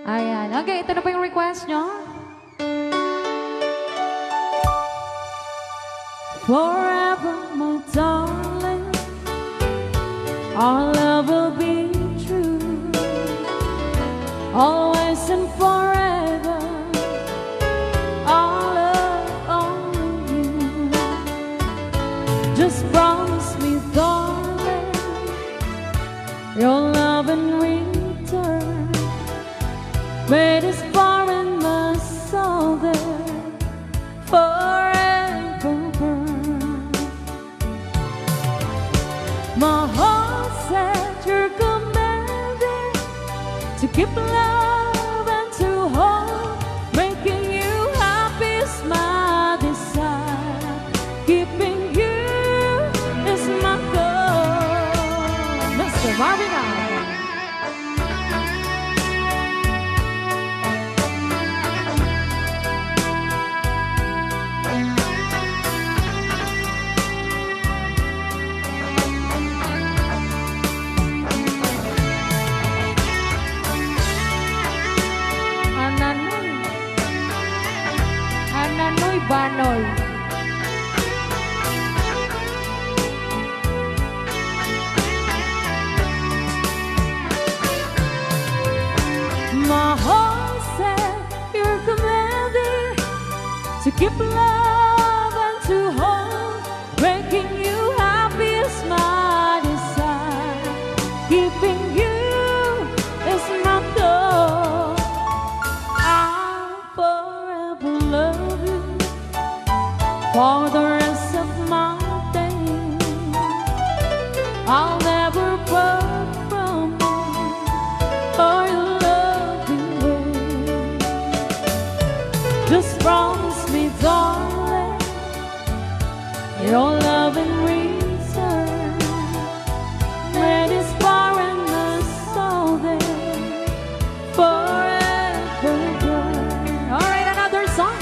Ayan. Okay, ito na po yung request nyo. Forever, my darling, our love will be true. Always and forever, our love only you. Just promise me, darling, your love in return. May this far in my soul there forever burn. My heart said you're commanding to keep love and to hold. Making you happy is my desire. Keeping you is my goal. Mr. Marvin Allen. Banoy. My heart said you're commanding to keep love and to hold. Making you happy is my desire. Keeping you is my goal. I'll forever love you for the rest of my days. I'll never part from you or your loving way. Just promise me, darling, your love in return. When it's far in the soul there forever burn. All right, another song.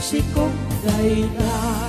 sikong dayta.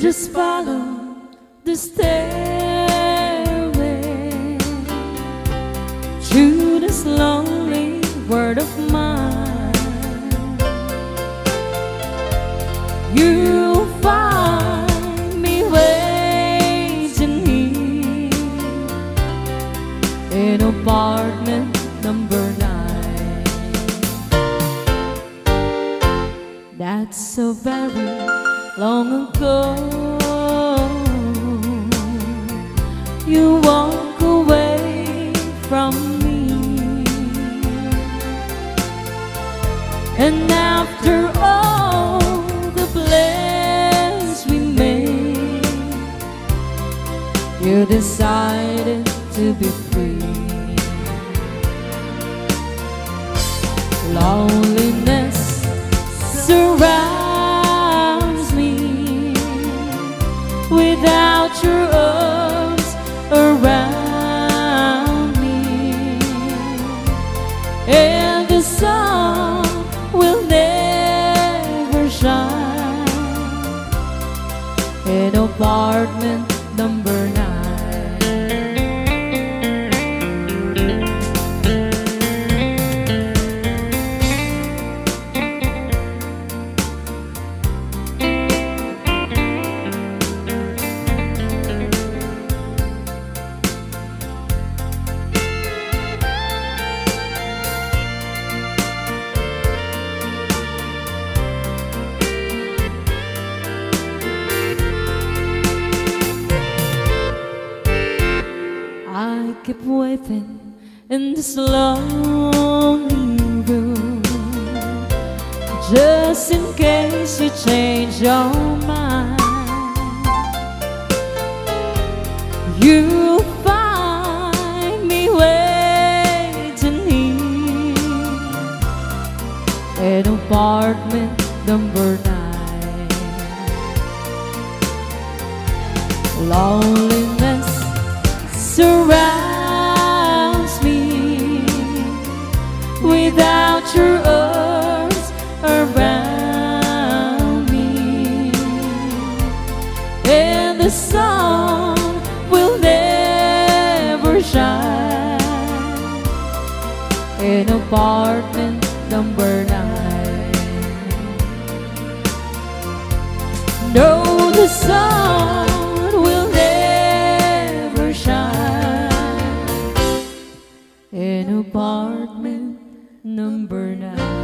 Just follow the stairway to this lonely world of mine. You'll find me waiting here in apartment number 9. That's so very long ago. You walk away from me, and after all the plans we made, you decided to be free. Loneliness surrounds me without your arms around me, and the sun will never shine in apartment number 9. I keep waiting in this lonely room, just in case you change your mind. You'll find me waiting here in apartment number 9. Loneliness surrounds me without your arms around me, and the sun will never shine in apartment number 9. No, the sun will never shine in apartment number 9.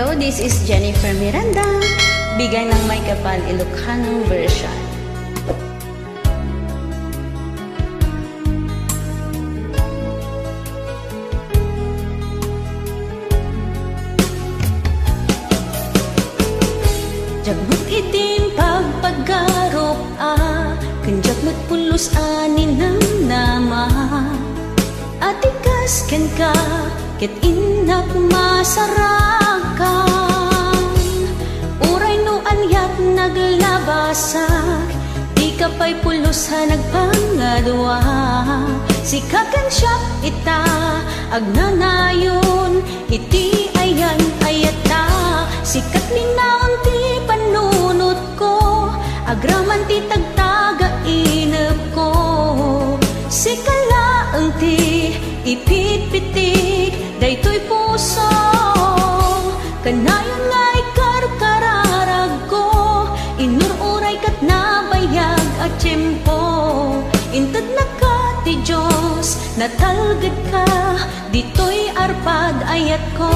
Hello, this is Jennifer Miranda. Bigay ng may kapal Ilocano version. Jagmut itim pagpaggarop kanjak matpulos anin ng nama. Atikas ken ka ket inak masarakan. Uray no anyat naglabasak, di ka pa'y pulos ha nagpangadwa. Sikakan siya ita agnanayon, iti ayan ayata. Sikat linaon ti panunot ko, agraman ti tagtaga inep ko. Sikalaang ti ipit-pitik, daytoy puso. Kanayon nga'y karkararag ko, inururay kat nabayag at tiyempo. Intad na ka ti Diyos, natalgad ka, dito'y arpad ayat ko.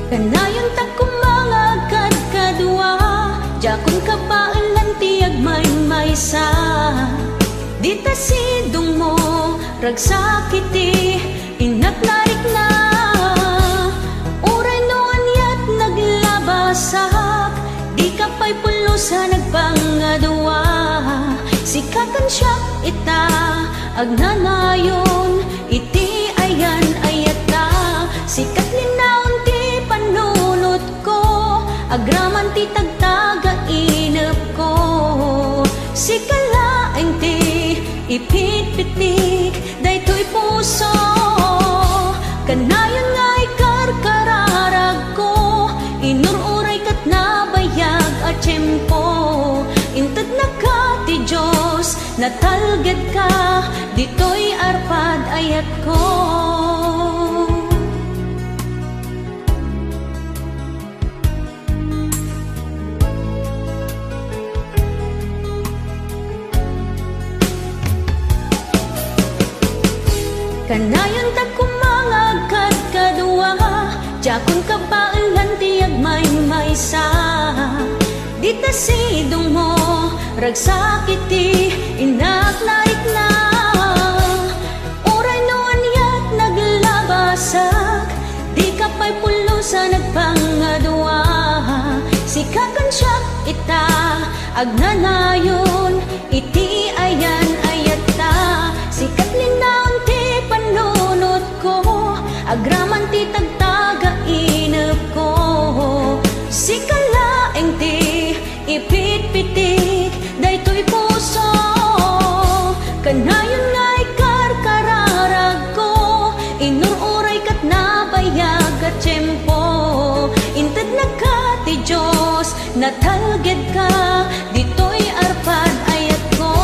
Kanayon ta kumangagad kadwa, jakon ka paalan tiyag may-maysa. Dita sidong mo, ragsakiti, inaknarik na. Uray no anyat naglabasak, di ka pa'y pulusa nagpangadwa. Sikakan siya ita, agnanayon, iti ayan ayata. Sikat linaon ti panunot ko, agraman ti tagtaga inep ko. Sikalaeng ti ipit-pitik, daytoy puso. Kanayon nga'y karkararag ko, inururay kat nabayag at tiyempo. Intad na ka ti Diyos, natalgad ka, dito'y arpad ayat ko. Kanayon ta kumangagad kadwa, jakon ka paalan tiyag may-maysa. Dita sidong mo, ragsakiti, inaknaik na. Uray no anyat naglabasak, di ka pa'y pulusa nagpangadwa. Sikakan siya ita, agnanayon, iti ayan ayata. Sikat linaon ti panunot ko, agraman ti tagtaga inep ko. Sikalaeng ti ipit-pitik, daytoy puso. Kanayon nga'y karkararag ko, inururay kat nabayag at tiyempo. Intad na ka ti Diyos, natalgad ka, dito'y arpad ayat ko.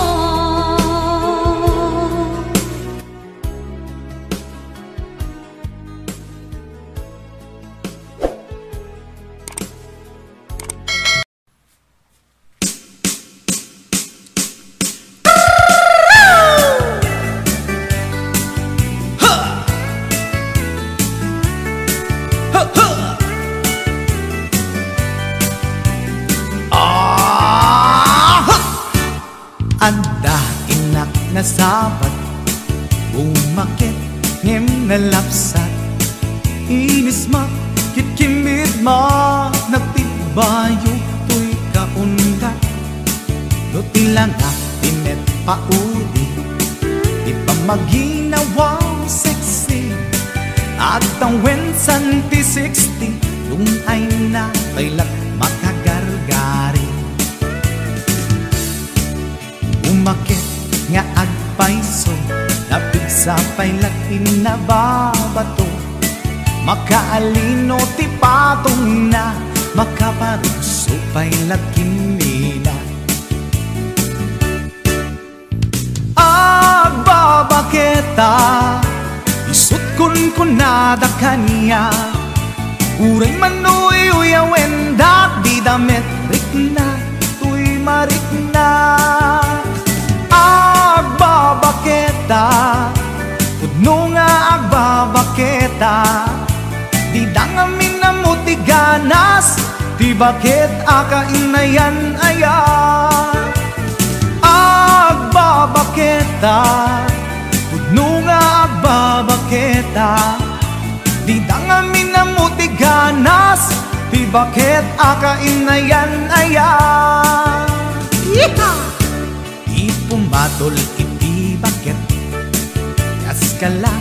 Anda inak na sabat, umakit ngem nalapsat. Inis ma, kitkimid ma, nagtibayo to'y kaundat. Dutila nga pinet pauli, di pa maginawang sexy. At ang wensan ti 60, yung ay na kailat makagargari. Umakit nga agpaiso, napigsa pa'y lakin na babato. Makaalino ti patong na, makaparuso pa'y lakin nila. Agbabaketa, isut kun kunada kanya. Uray manoy uyawen dat damit rikna, tuy marikna. Agbabaketa, pudno nga agbabaketa, di dangamin na mutiganas, di bakit akainayan aya. Agbabaketa, pudno nga agbabaketa, di dangamin na mutiganas, di bakit akainayan aya. Di pumatol iti bakit, kaskala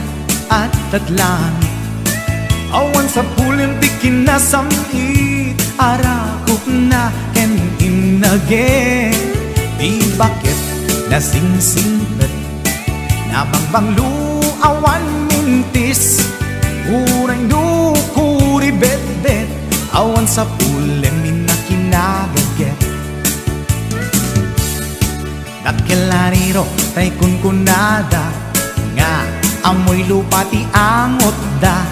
at tatlangit, awan sa pulin di kinasamit, arakok na ken inage. Di bakit nasingsingpet, nabangbanglu awan mintis, uray nukuri bet-bet, awan sa pulin minakinagaget. Dakelariro tay kunkunada, nga amoy lupa ti angot da,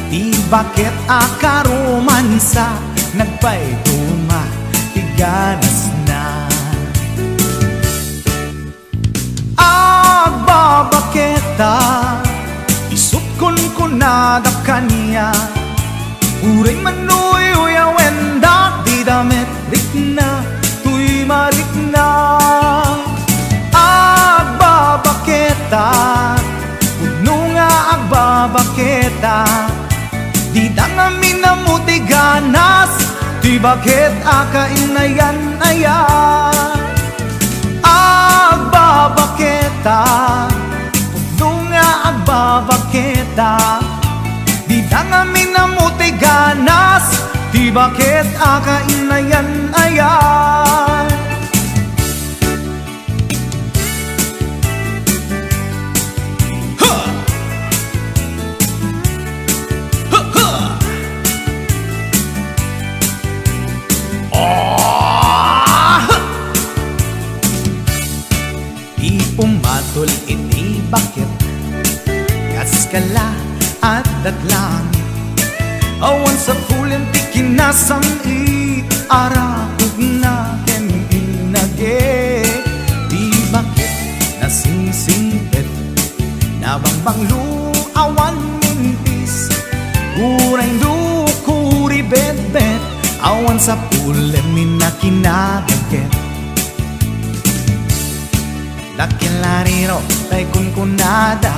di bakit akaromansa, nagpaituma ti ganas na. Agbabaketa, isut kunkunada kanya, uray manuy uyawenda, di damit rikna, tuy marikna. Agbabaketa, pudno nga agbabaketa, di dangamin na mutiganas, di bakit akainayan aya. Agbabaketa, pudno nga agbabaketa, di dangamin na mutiganas, di bakit akainayan aya. Pumatol iti bakit, kaskala at datlangit, awan sa pulin ti kinasamit, arakog na ken inage. Di bakit nasingsingpet, nabangbanglu awan mintis, uray nukuri bet-bet, awan sa pulin minakinagaget. Dakelariro tay kunkunada,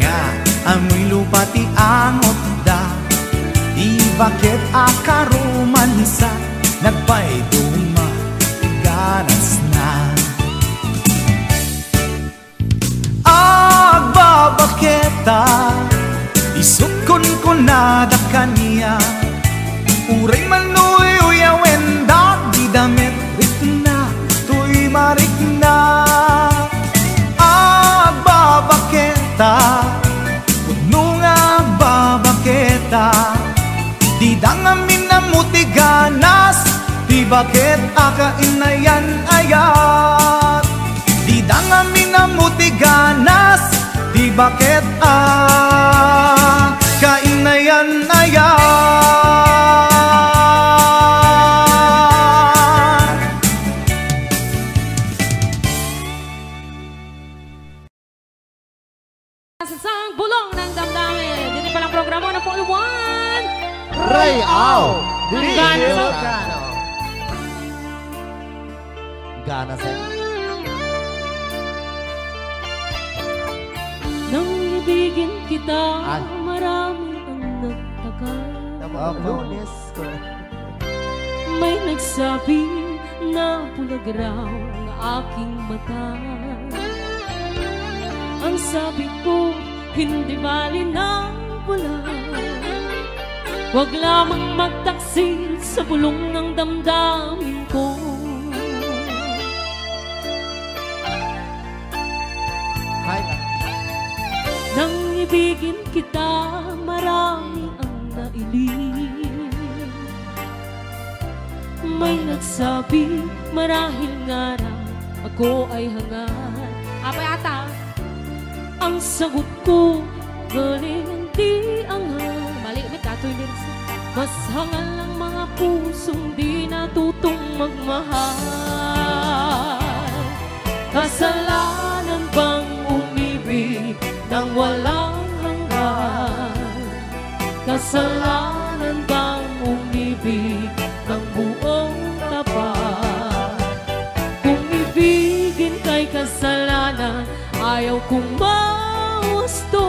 nga amoy lupa ti angot da, di bakit akaromansa, nagpaituma ti ganas na. Agbabaketa, isut kunkunada kanya, uray manuy uyawenda, di damit rikna, tuy marikna. Agbabaketa, pudno nga agbabaketa, di dangamin na mutiganas, di bakit akainayan ayat. Di dangamin na mutiganas, di bakit akainayan ayat. Sang bulong ng damdamin. Dito palang programa na po iwan. Ray Au! Gana sa... Gana sa... Nang ibigin kita, marami ang nagtagal. Lunes ko. May nagsabi na bulag raw ang aking mata. Ang sabi ko, hindi bali ng bulag. Huwag lamang magtaksil sa bulong ng damdamin ko. Nang ibigin kita, marami ang nailing. May nagsabi, marahil nga raw ako ay hangad. Apa yata? Ang sagot ko, galing hindi anghang. Mali, may katoy lyrics. Mas hangal ang mga pusong di natutong magmahal. Kasalanan bang umibig nang walang hanggan? Kasalanan bang umibig ng buong tapat? Kung ibigin kay kasalanan, ayaw kong mahusto.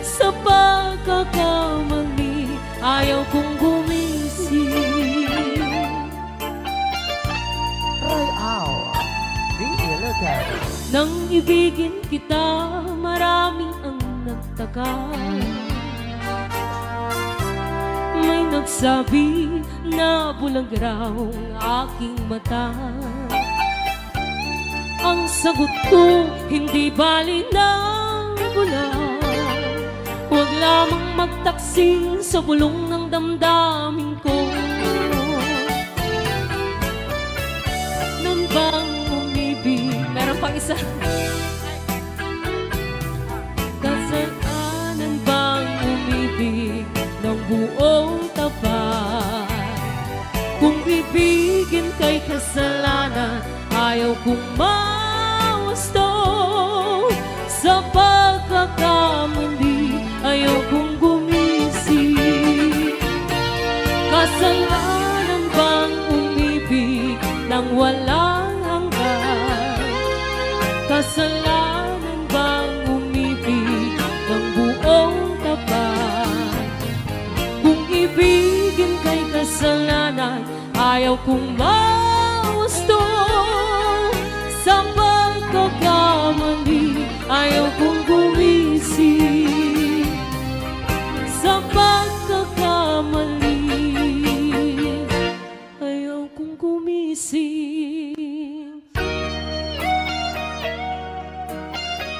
Sa pagkakamali, ayaw kong gumising. Right out. Look at it. Nang ibigin kita, marami ang nagtaka. May nagsabi na bulag raw ang aking mata. Ang sagot ko, hindi bali ng bulag. Huwag lamang magtaksil sa bulong ng damdamin ko. Nang bang umibig, meron pang isa. Kasalanan bang umibig ng buong tapat? Kung ibigin kay kasalanan, ayaw kong mahusto. Sa pagkakamali, ayaw kong gumising. Kasalanan bang umibig nang walang hanggan? Kasalanan bang umibig ng buong tapat? Kung ibigin kay kasalanan, ayaw kong mahusto. Sa pagkakamali, ayaw kong gumising. Sa pagkakamali, ayaw kong gumising.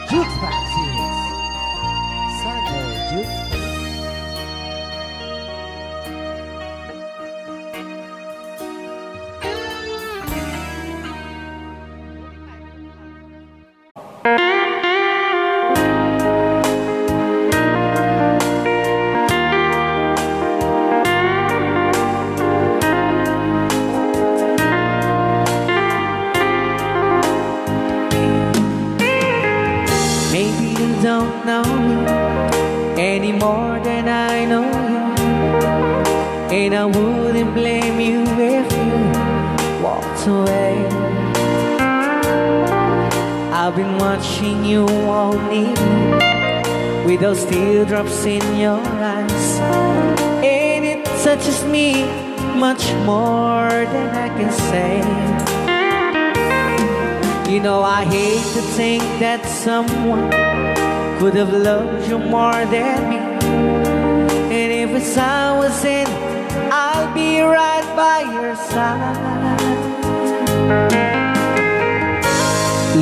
Jukes Vaccines. Sunday Jukes. Maybe you don't know me any more than I know you, and I wouldn't blame you if you walked away. I've been watching you all evening with those teardrops in your eyes, and it touches me much more than I can say. You know I hate to think that someone could have loved you more than me, and if it's I was in, I'll be right by your side.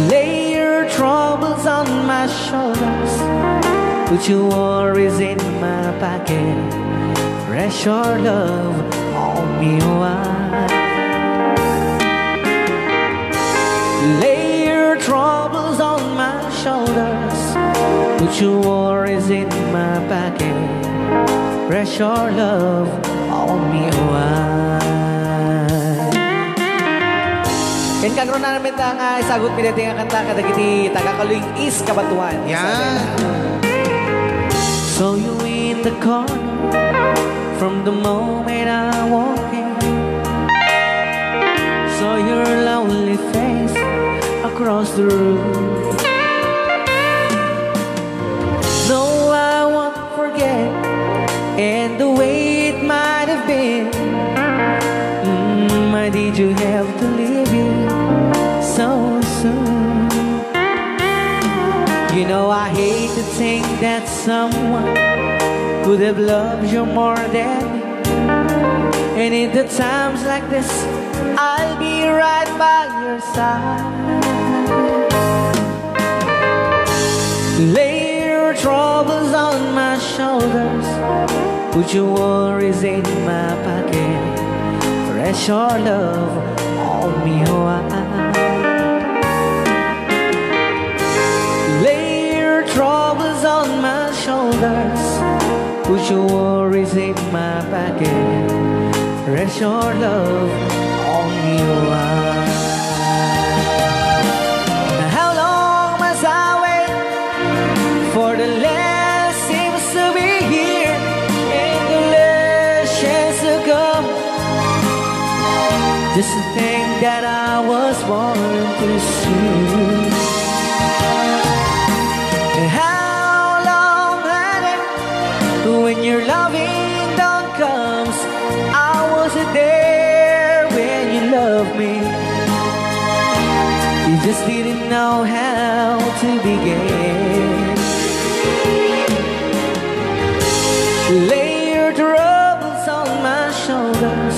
Lay your troubles on my shoulders, put your worries in my pocket, rest your love on me wide. Lay your troubles on my shoulders, put your worries in my pocket, rest your love on me wide. Ken kagro na namin ta nga isagot pinati nga kanta kadagiti tagakaluing is kabatuan. Yan. So you in the corner from the moment I walk in, saw your lonely face across the room. No, I won't forget, and the way it might have been. Why did you have to leave it so soon? You know I hate to think that someone could have loved you more than me, and in the times like this, I'll be right by your side. Lay your troubles on my shoulders, put your worries in my pocket, rest your love on me wide. Lay your troubles on my shoulders, Put your worries in my pocket. Rest your love on me while. How long must I wait for the last seems to be here and the last chance to come? Just to think that I was born to see. How long had it when your loving dawn comes? I wasn't there when you loved me. You just didn't know how to begin. Lay your troubles on my shoulders.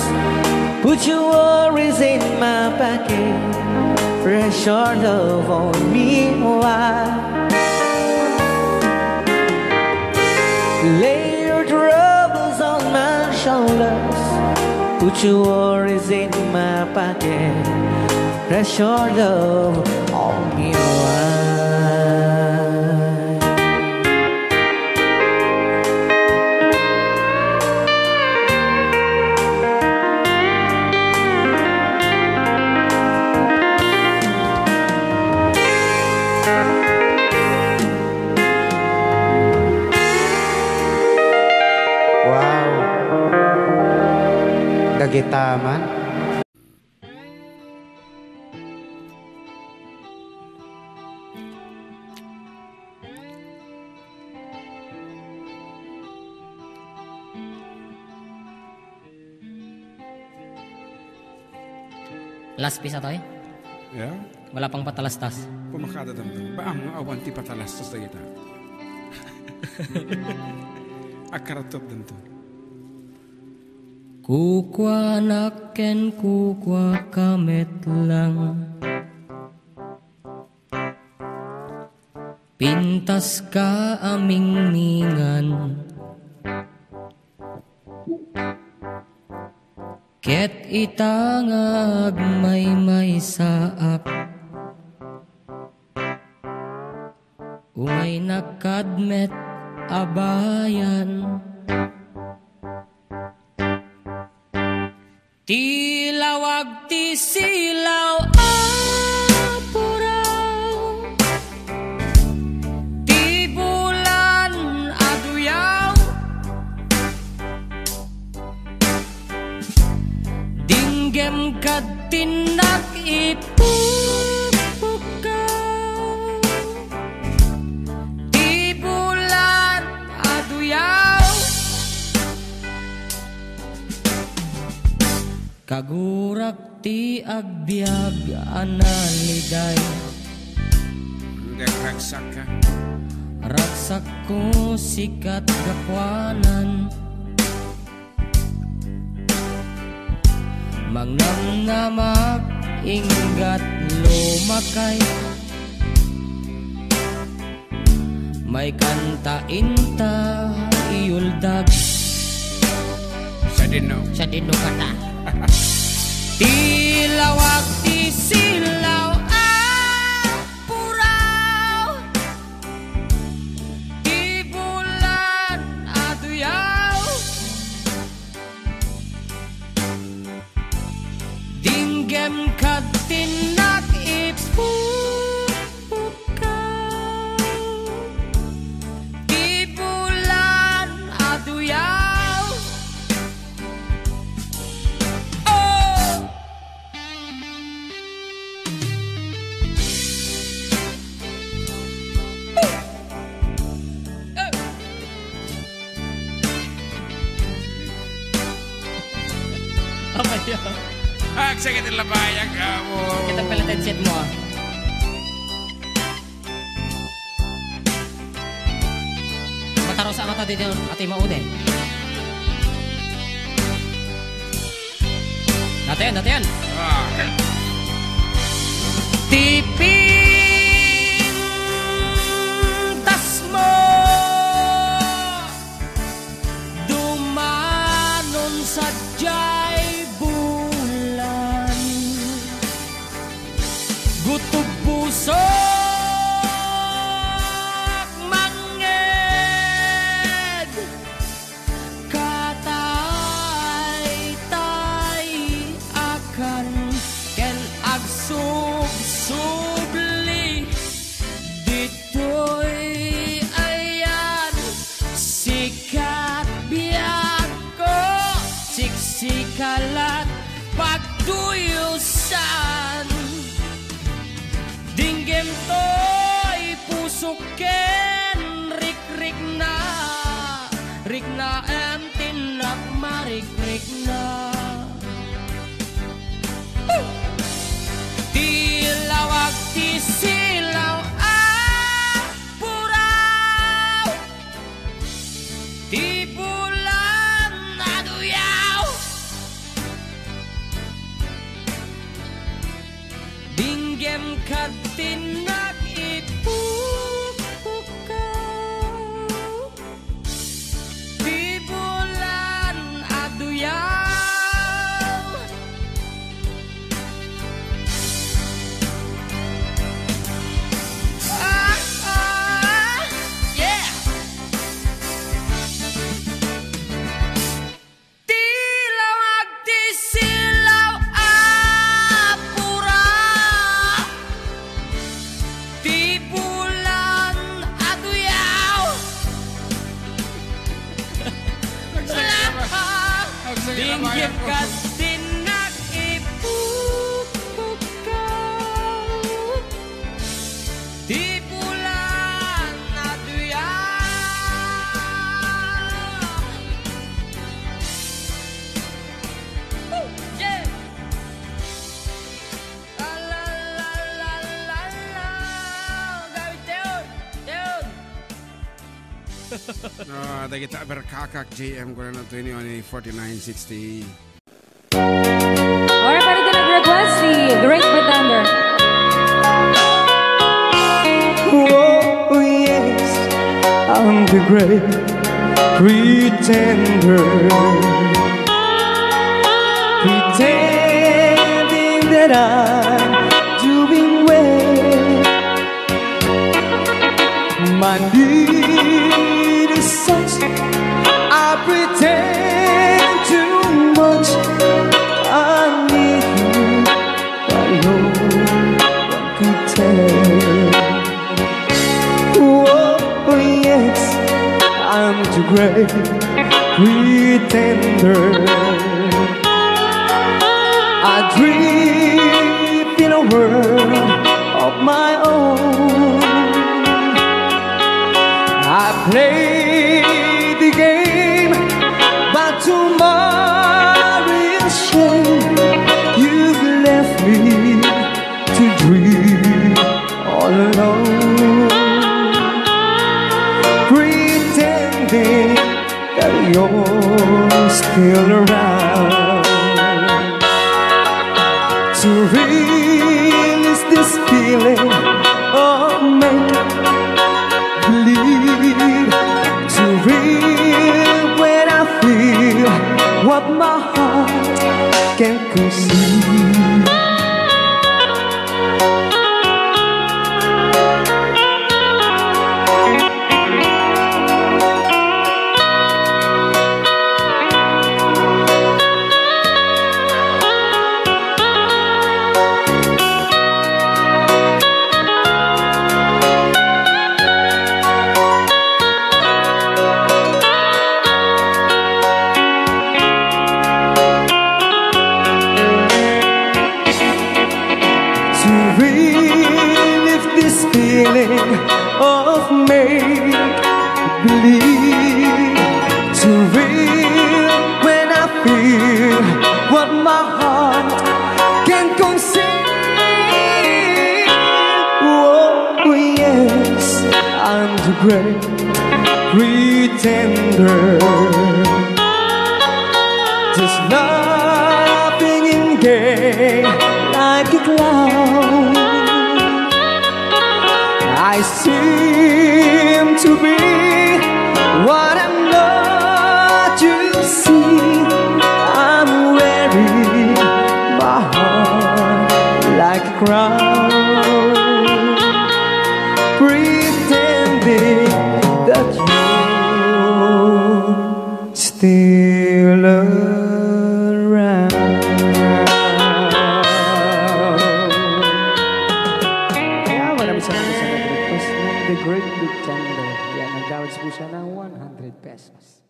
Put your worries in my pocket. Rest your love on me while. Lay your troubles on my shoulders. Put your worries in my pocket. Rest your love on me while. Dagitaman. Last piece ito eh. Yeah? Wala pang patalastas. Pumakada damdam. Ba ang awan ti patalastas na kita. Akaratop danto. Kukwa naken kukwa kamet lang. Pintas ka aming mingan. Ket itangag may saak. Umay nakadmet abayan. Tilawag ti silaw apuraw. Ti bulan aduyaw. Dinggem kad tinak ipupukaw. Ti bulan aduyaw. Kagurak ti agbyag analiday. Ragsak ka. Ragsak ko sikat gakwanan. Mangnamnamak inggat lumakay. May kanta inta iuldag. Sa dino kata. Tilawag ti silaw apuraw. Ti bulan aduyaw. Dinggem kad tinak ipupukaw. Ti bulan aduyaw. Sakit ang labayan ka mo. Kita pala headset mo ah. Mataro sa mata dito ati maude. Natin. Tiping tas mo dumanon sa gutom puso manged ken rik na en tinak marik na tilawag ti silaw puraw ti bulan aduyaw dinggem katinak dinggem katinak ipukaw di bulan aduyaw. Yeah. La la la la la la. Gawin teon. Ada kita berkakak JM ko na 4960. Alright, para din nag-request si Great Pretender. Oh yes, I'm the great pretender, pretending that I'm doing well. My need is such, I pretend too much. I need you, but no one could tell. Oh yes, I'm too great pretender. I dream in a world of my own. I play the game, but tomorrow is shame. You've left me to dream all alone, pretending that you're still around. To release this feeling of make-believe, to real when I feel what my heart can't conceive. Of make-believe, to real when I feel what my heart can conceive. Oh yes, I'm the great pretender, just laughing in gay like a clown. I seem to be what I'm not, you see. I'm wearing my heart like a crown, pretending that you're still around. Kaya maraming salamat sa nag-request ng The Great Pretender. Yan, nag-downloads po siya ng 100 pesos.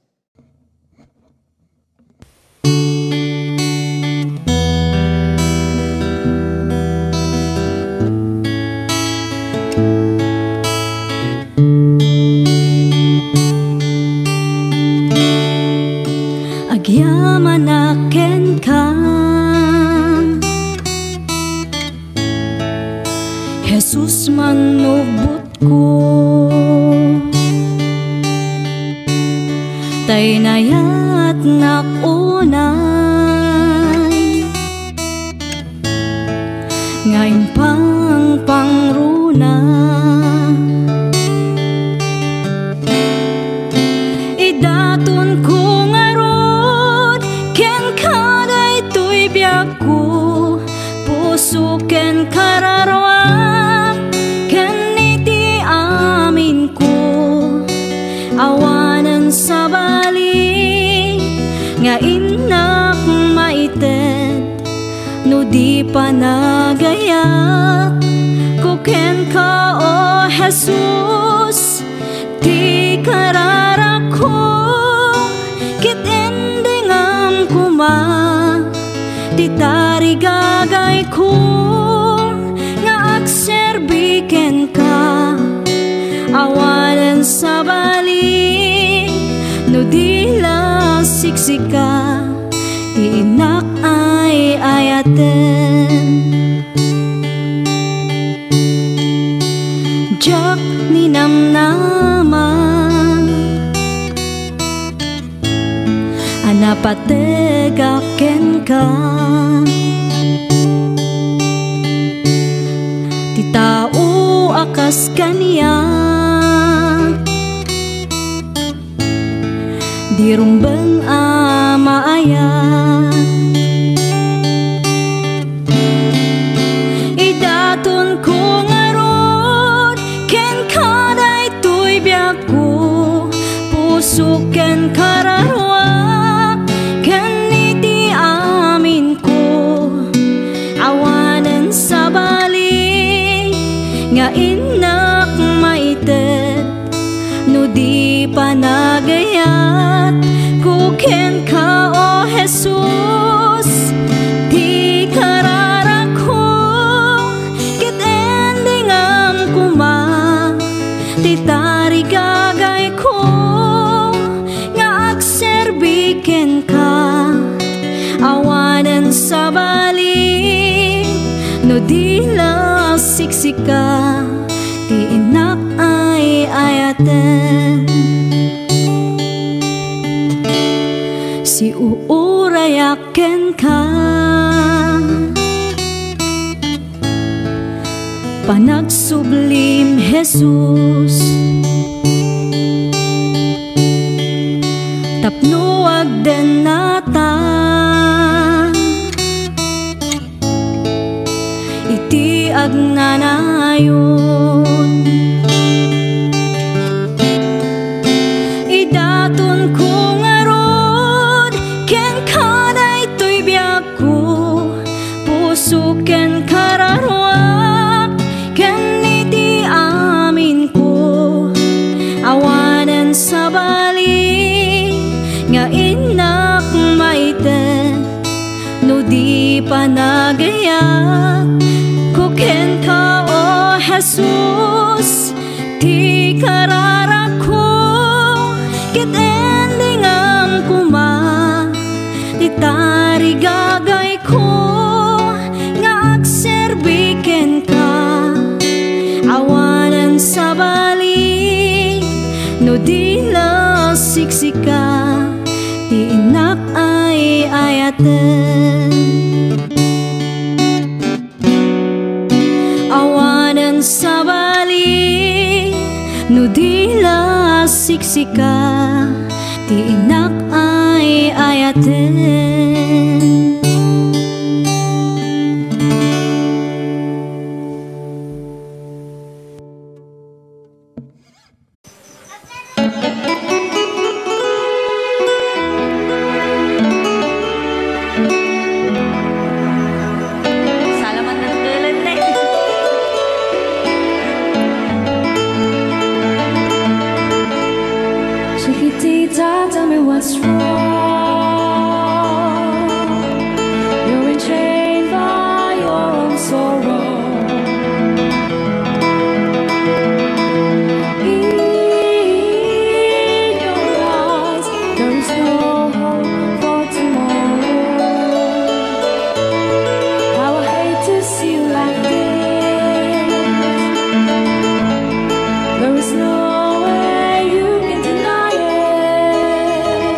tay nayat nakunay ngayon pang pangruna idaton ko ngarod ken kaday tuy biyak ko puso ken kararwak ken iti amin ko awanan sa bali nga inak maited no di pa nagayat ko ken ka o Jesus ti kararak ko kit endingam kuma ti tarigagay ko nga agserbiken ka awanan sa bali no di la siksika ti inak ay ayaten jak ni namnama anapategaken ka ti tao akas kaniya di rumbeng amaayat idaton ko ngarod ken kaday tuy biyak ko puso ken kararwak ken iti amin ko awanan sa bali nga inak maited no di pa nagayat ko ken ka o Jesus ti kararak ko kit endingam kuma ti tarigagay ko nga agserbiken ka awanan sa bali no di la siksika ti inak ay ayaten si uurayaken ka panagsublim Jesus tapno agden nata iti agnanayon idaton ko ngarod ken kaday tuy biyak ko puso ken kararwak ken iti amin ko awanan sa bali nga inak maited no di pa nagayat ko ken ka o Jesus ti kararak ko kit endingam kuma ti tarigagay ko nga agserbiken ka awanan sa bali no di la siksika ti inak ay ayaten awanan sa bali no di la siksika ti inak ay ayaten Chiquitita, tell me what's wrong. You're enchained by your own sorrow. In your eyes, there is no hope for tomorrow. How I hate to see you like this. There is no way you can deny it.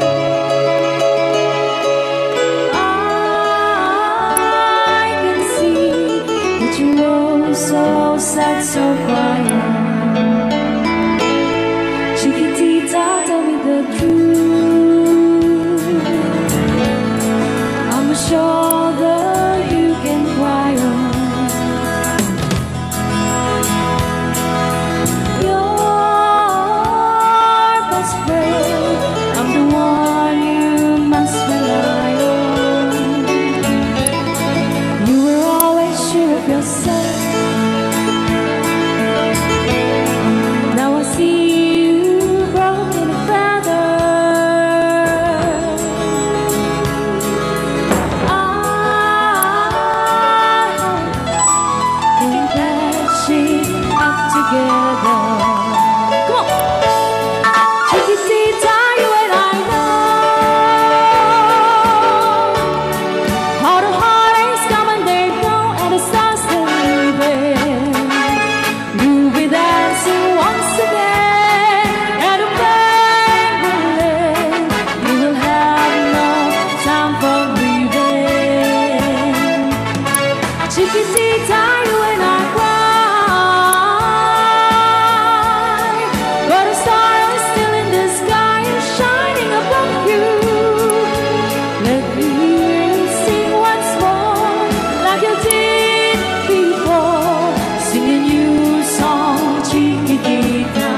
Chiquitita, tell me the truth. I'm a shoulder you can cry on. Your best friend, I'm the one you must rely on. You were always sure of yourself. Now I see you broken a feather. I think patching up together. Come on, Chiquitita, you and I know how the heartaches come and they go, and the stars still leaving. You'll be dancing once again, and the pain will end. You will have no time for grieving. Chiquitita, you and I cry, but a star is still in the sky and shining above you. Let me hear you sing once more, like you did before. Sing a new song, Chiquitita.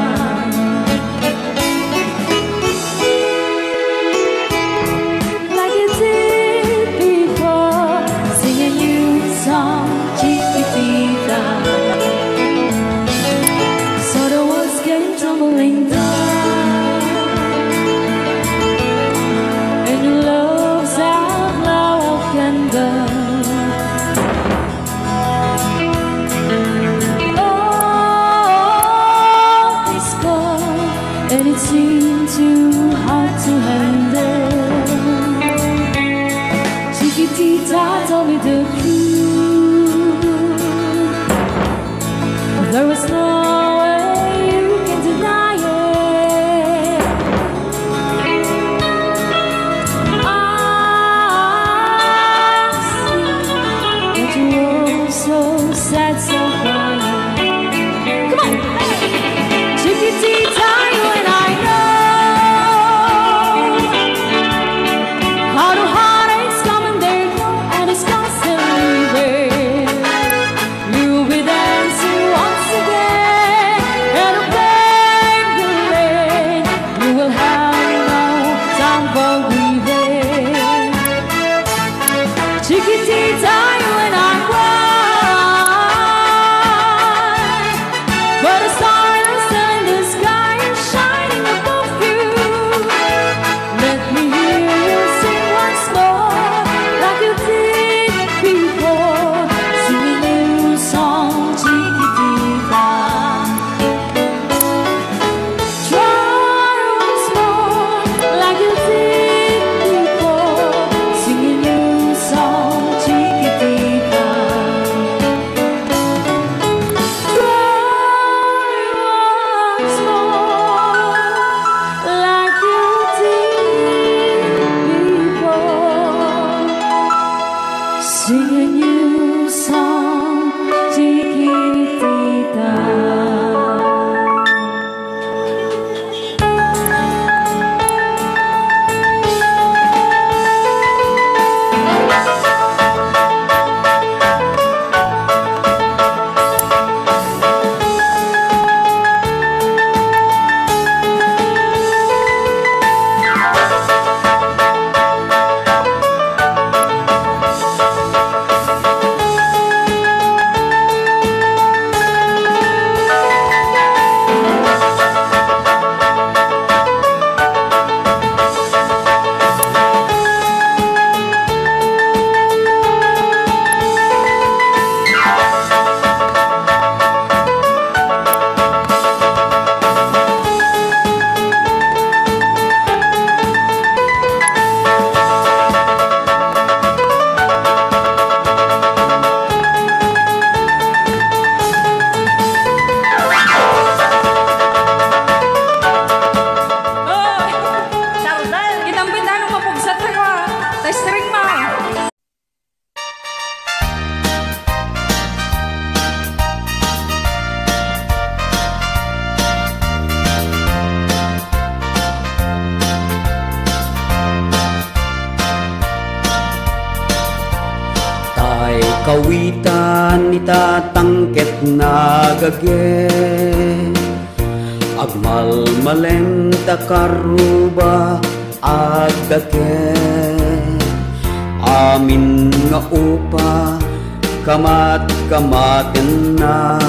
Like you did before. Sing a new song, Chiquitita. So the walls came tumbling down, and your love's outlaw can burn. Oh, it's cold, and it seemed too hard to handle. Chiquitita, tell me the truth. There was no way you can deny it. I see that you were so sad, so crying. Come on, Chiquitita, you and I know how the heartaches come and they go, and the scars still leave. Kawitan itatangket nagage Agmalmalem takaruba agdake Amin nga upa kamat-kamaten na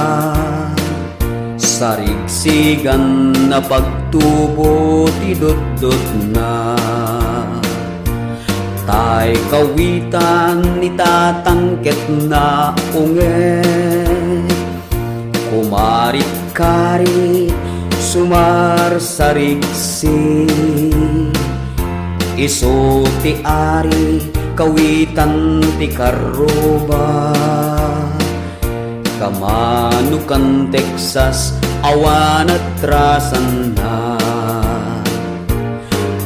Sarigsigan na pagtubo tidot-dot na Tay kawitan itatangket na unge Kumarit-kari sumar sarigsi Iso ti ari kawitan ti karuba Kamanukan Texas awan at trasan na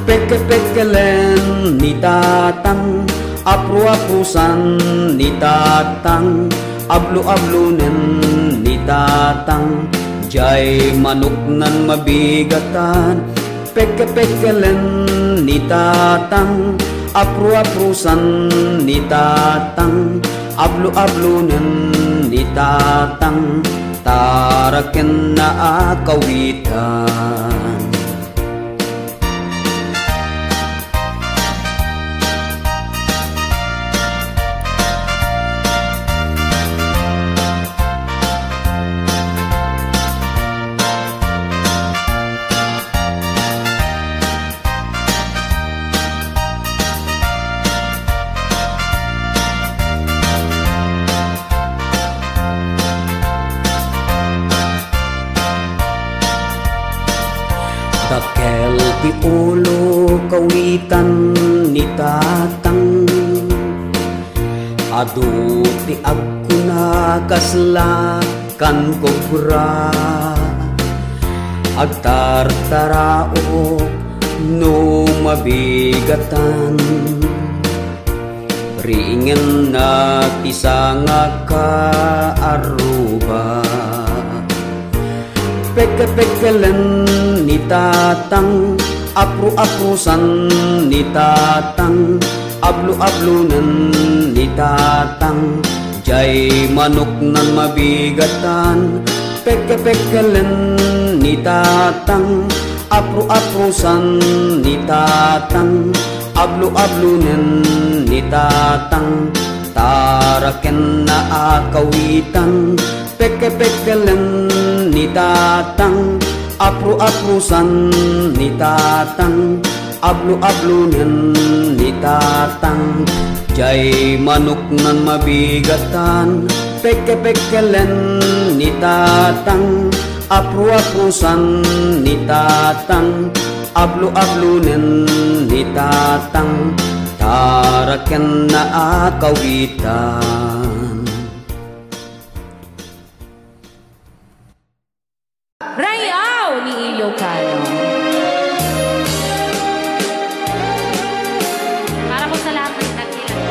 Peke-pekelen ni tatang Apru-aprusan ni tatang Ablu-ablunen ni tatang Jay manok nan mabigatan Peke-pekelen ni tatang Apru-aprusan ni tatang Ablu-ablunen ni tatang Taraken na akawitan Dakel ti ulo kawitan ni tatang Adu ti agkuna kaslakan kobra Agtartarao no mabigatan Ringen na ti sanga kaaruba Peke-pekelen ni tatang Apru-aprusan ni tatang Ablu-ablunan ni tatang Jay manok nan mabigatan Peke-pekelen ni tatang Apru-aprusan ni tatang Ablu-ablunan ni tatang Taraken na akawitan Peke-pekelen ni tatang Apru-aprusan ni tatang Ablu-ablunen ni tatang Jay manok nan mabigatan Peke-pekelen ni tatang Apru-aprusan ni tatang Ablu-ablunen ni tatang Taraken na akawitan Rayaw ni Ilocano. Para po sa lahat ng nagkilala.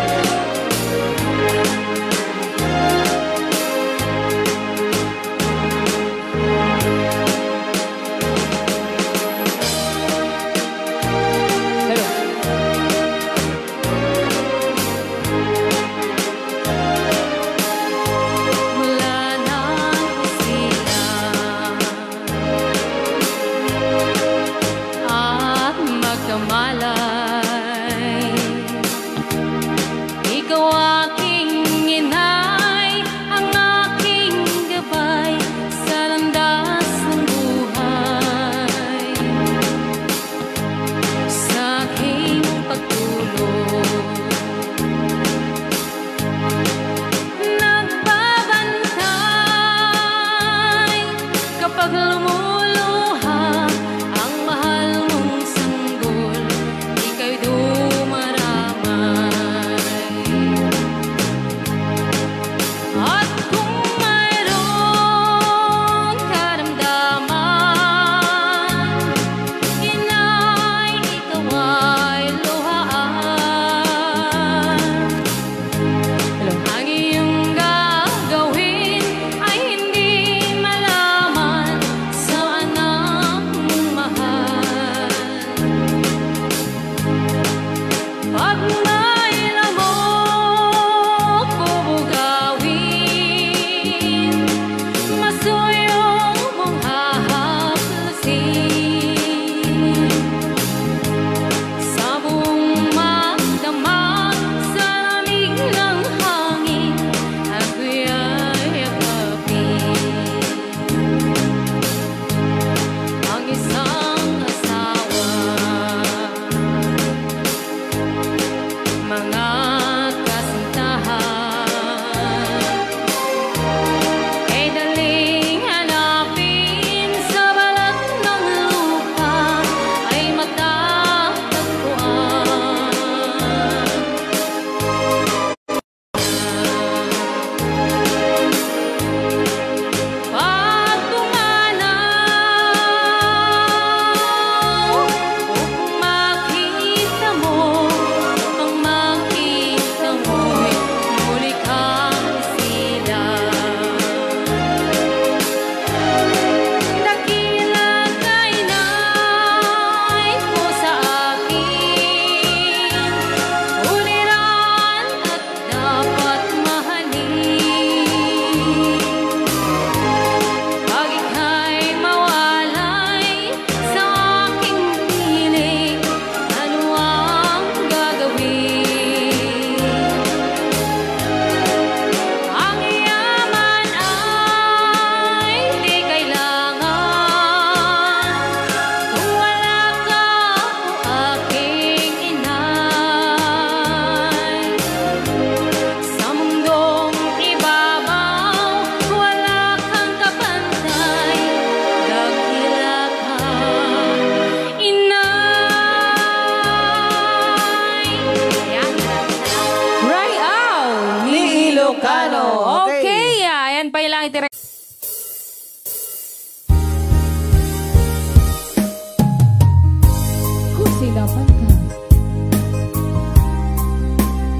silapan ka.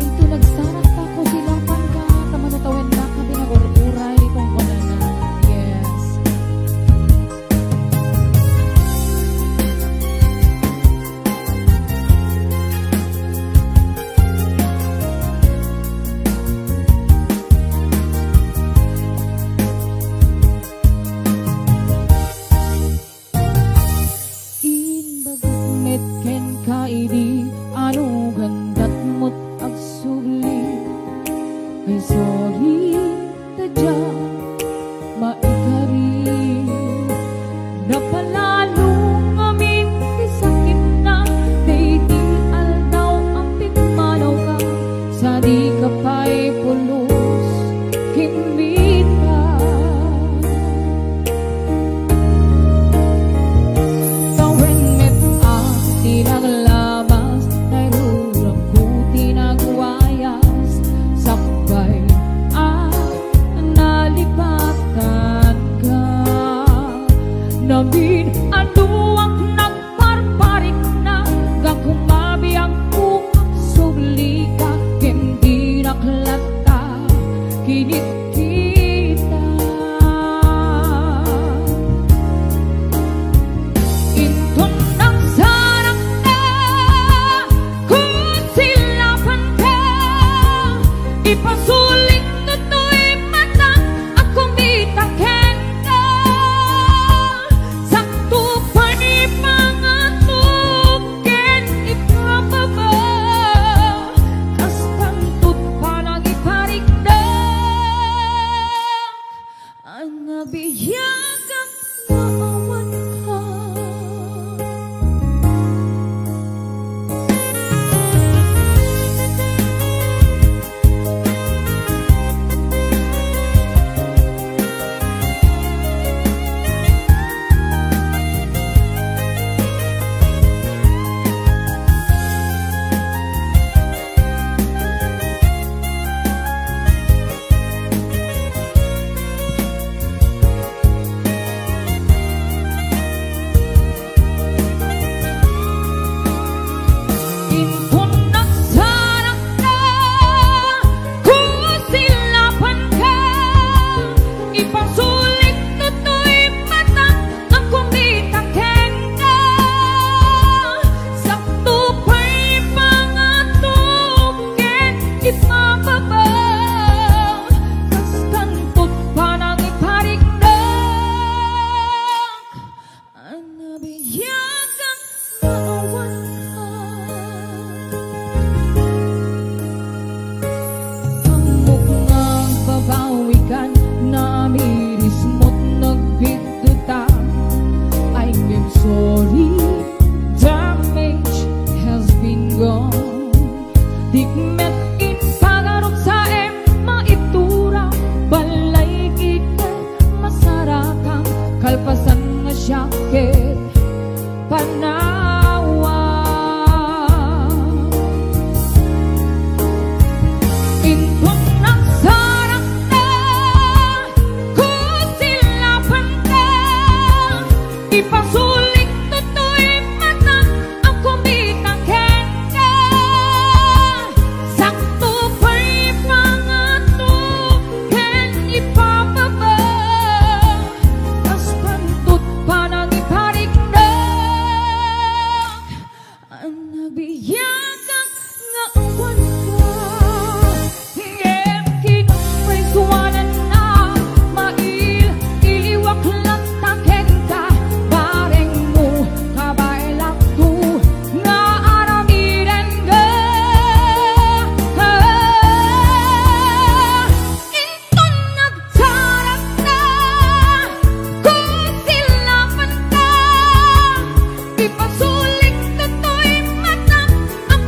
Ito nagsarak pa ko silapan ka. Kamanatawen na ka pinag-uray kung wala na. Yes. Kaidi anu gandat mut agsuli ay sorry tadya maikari napalalo ngamin isakit na dating aldaw ang pigmanaw ka sa di kapay pulos kimita tawen met tinaglamas nairulang ko tinagwayas sakbay nalipatan ka namin anuang nagparparik na gakumabi ang ukak subli ka hindi naklata kinit kita intun ng sarang na kung silapan ka ipasulit na to'y mata ako mitaken ka sakto pa ni mga tuken ipababa kastang tut pa nang iparigda ang nabiyagang naawan ka. Intun ng sarang na kung silapan ka ipasulit na to'y mata ang kumitaken ka sakto pa'y pangatuken ipababa kastang tut pa nang iparigdag ang nabiyagang naawan ka. Amok ngang babawikan na amiris mo't nagbituta I'm sorry, damage has been gone Dikmet in pagarot sa maitura balay kita masarakang kalpasan nga syakit panawa intun ng sarang na kung silapan ka ipasulit na to'y mata ang kumitaken ka sakto pa'y pangatuken ipababa kastang tut pa nang iparigdag ang nabiyagang ngaawan ka. Hingem kinumay suwanan na mail iliwak lang taken ka bareng mo kabailak tu nga aramiren ka intun nagsarak na kung silapan ka ipasulit na to'y mata ang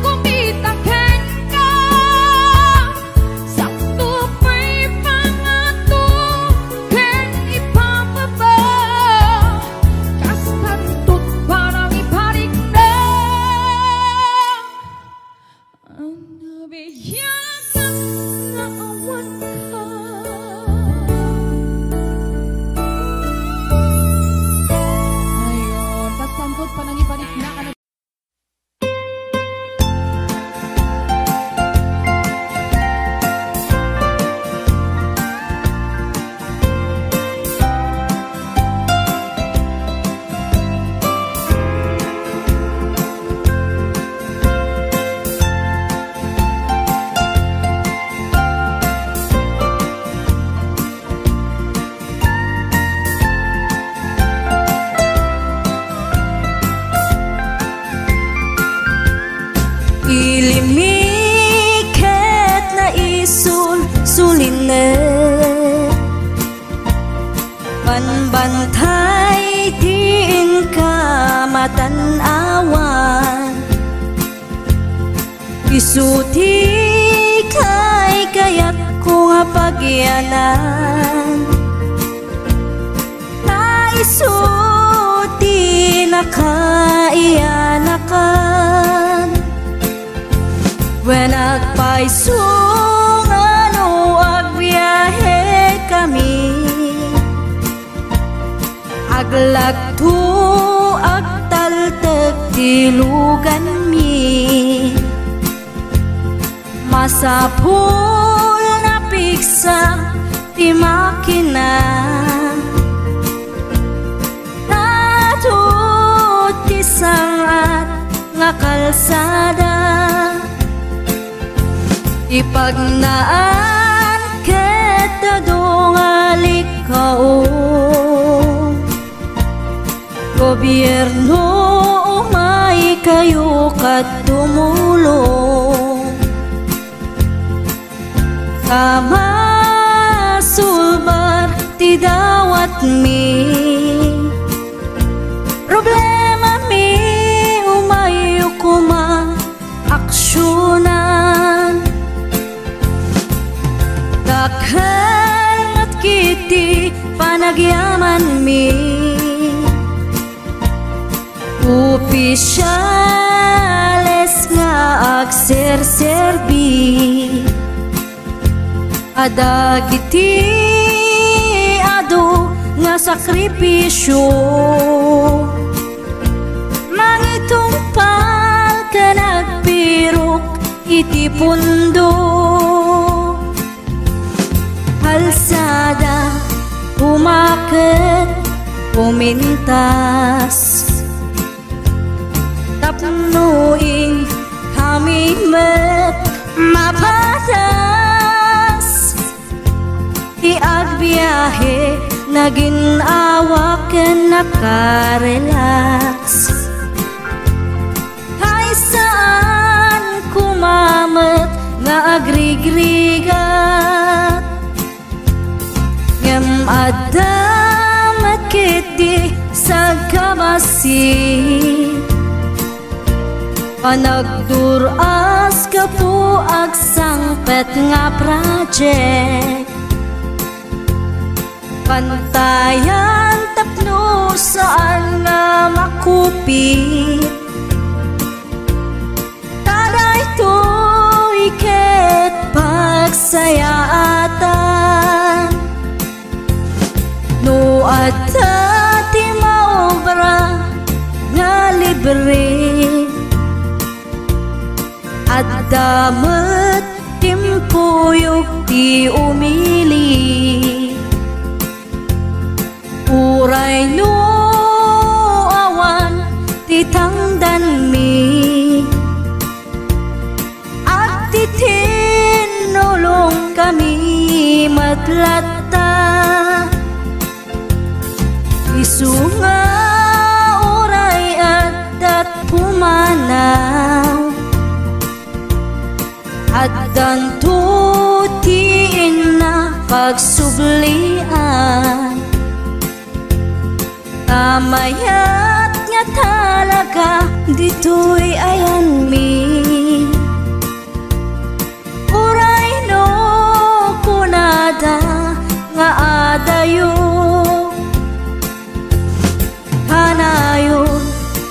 Ilimiket na isul sulinet Panbantay diin ka matanawan Isuti kay kayat ko nga pagyanan Na isuti na kaiyanakan When agpaisong ano agbiyahe kami Aglagto agtaltag dilugan mi Masapul na piksa ti makina Natut ti sangat nga kalsada Ipagnaan kita dongalik kao Gobyerno umay kayo kat tumulong Kama sulbar ti dawat mi Problema mi umayo kuma aksyonan Dakhan at kiti panagyaman mi Opisyales nga agserserbi Adagiti ado nga sakripisyo Mangitumpal ka nagpirok iti pundo Kalsada umaket pumintas Tapnuing kami met mapatas Iagbiyahe naging awaken nakarelax Hay saan kumamet nga agrigrigat Ngem adamat kiti sa kabasi Panagduras ka po agsangpet nga project Pantayan tapno saan nga makupit Taday to'y ket pagsayaatan No adda ti maobra nga libre At damat timpuyog ti umili Uray no awan ti tangdan mi At ti tinulong kami matlatta Isu nga uray at pumanaw At danto tiin na pagsublian Tamayat nga talaga dito'y ayan mi Uray no kunada nga adayo Hanayon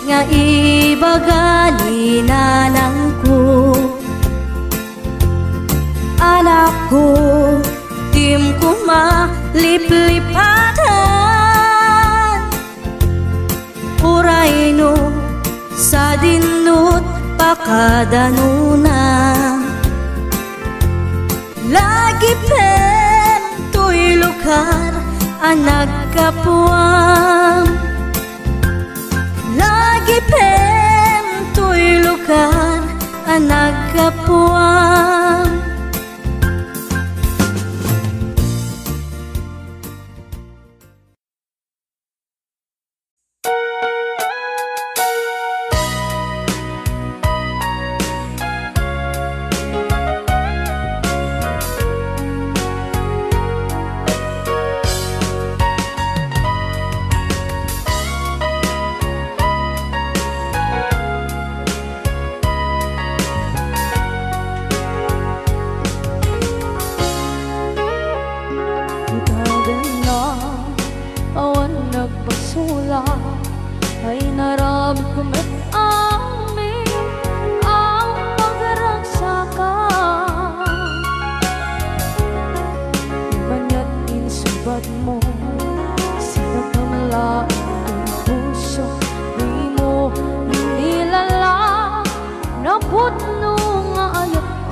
nga ibagani nanang ko Anak ko, tim ko maliplipatan Uray no, sa dinut pakadanuna Lagi pen to'y lugar ang nagkapuam Lagi pen to'y lugar ang nagkapuam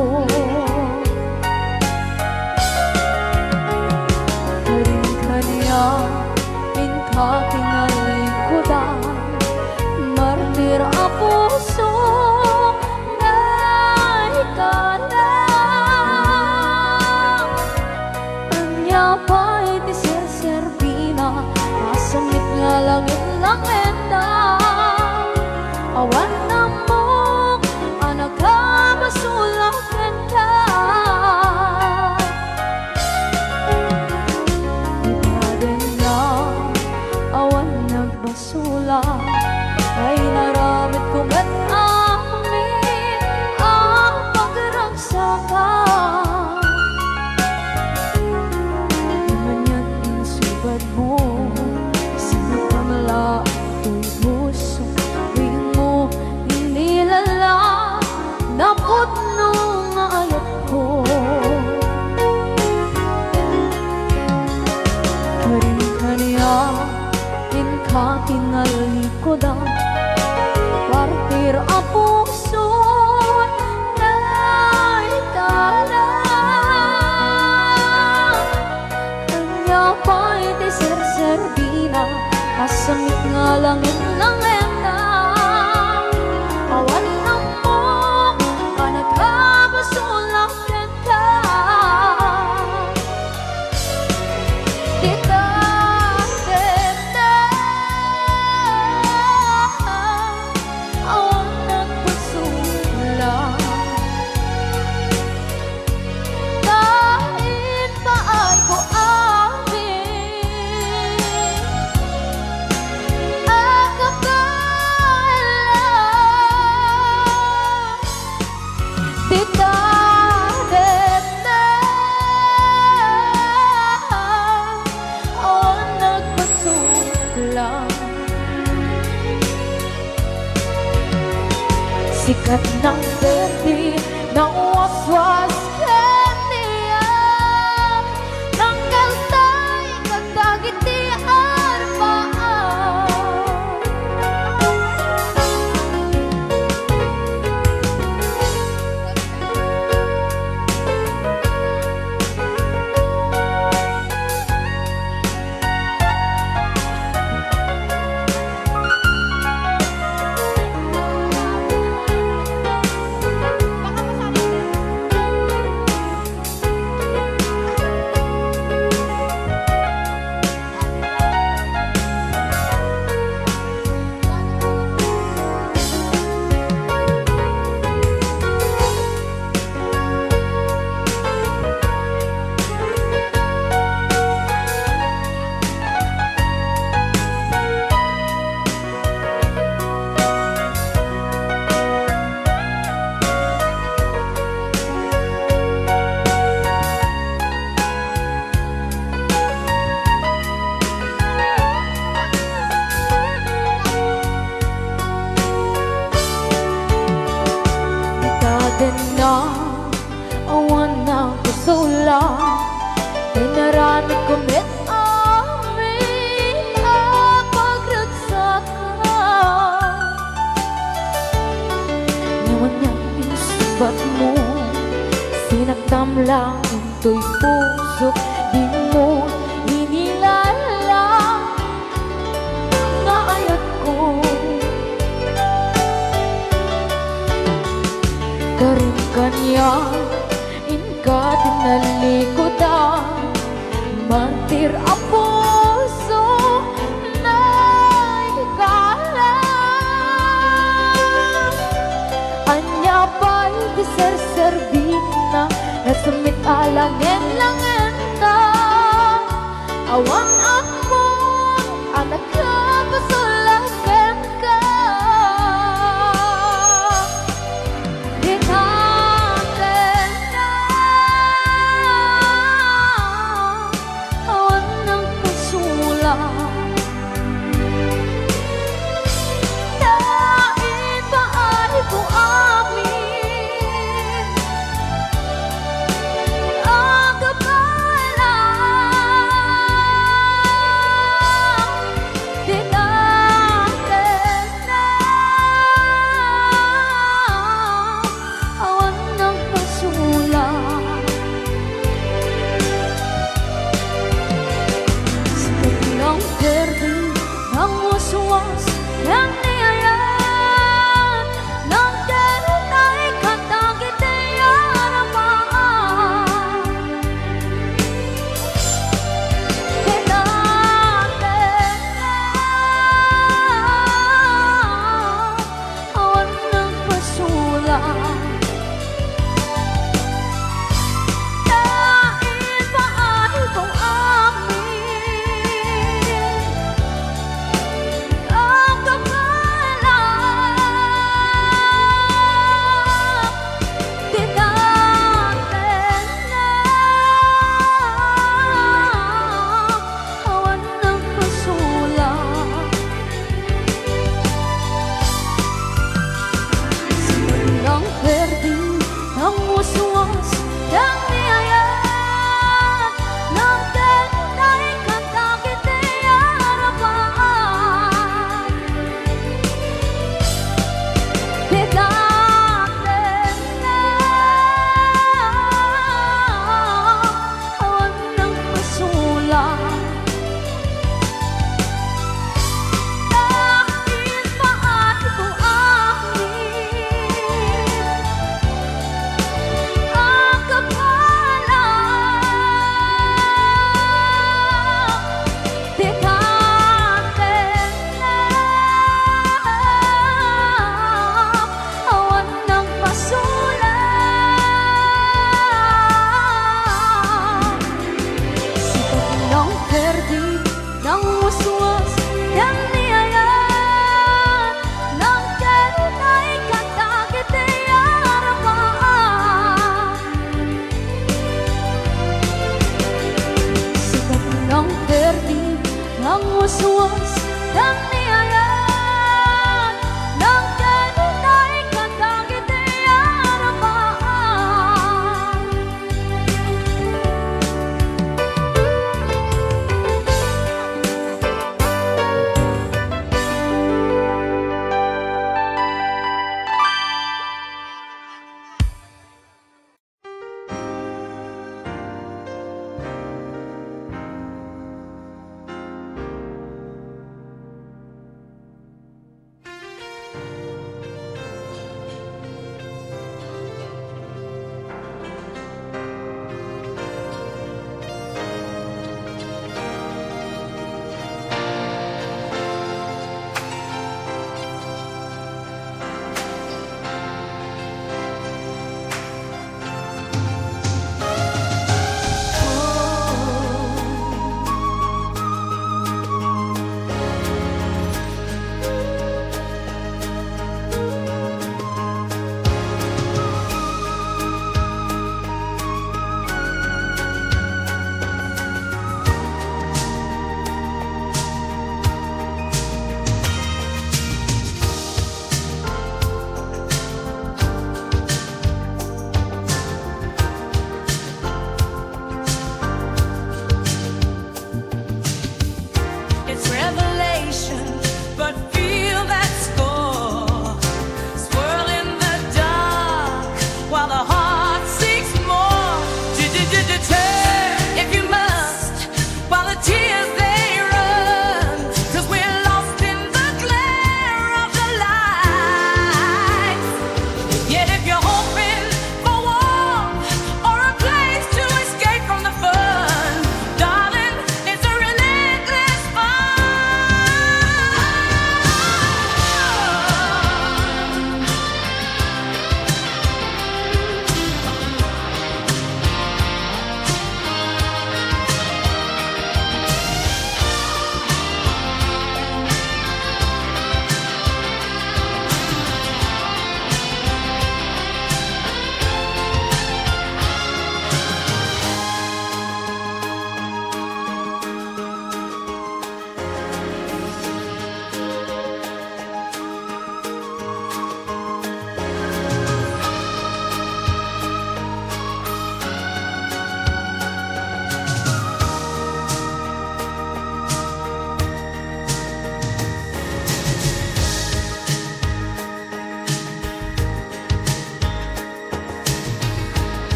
ko. Kanya kinalingkudan, martir a puso na ikalang. Anya pa'y di ser-serbina, masamit nga langit lang endang. Awan na mo, anak ka masulang kenta. Basula ay naramit ko at amin ang pagragsakan. Di man yan insubad mo, sinapamala ito'y puso. Di mo inilala na putno nga ayat ko. Karin-kanya kinalikodan, partir a puso na ikalang. Kanya pa'y di ser-serbina, masamit nga langit lang endang. Awan na mo, kanagkabasulang kenta. Sikat ng berde ng waswas kaniya, tanggal tay kagdagitian paan. Awan na kusula, inaramit ko met amin ang pagragsakan. Ngayon niya insubat mo, sinaktam lang ito'y puso. Di mo inilala nga ayat ko. Karin-kanya ka tinalikodan, martir a puso na ikalang. Anya pa'y di ser-serbina, nasumit alangin lang endang. Awang ako, anak ka pasulakan ka. ka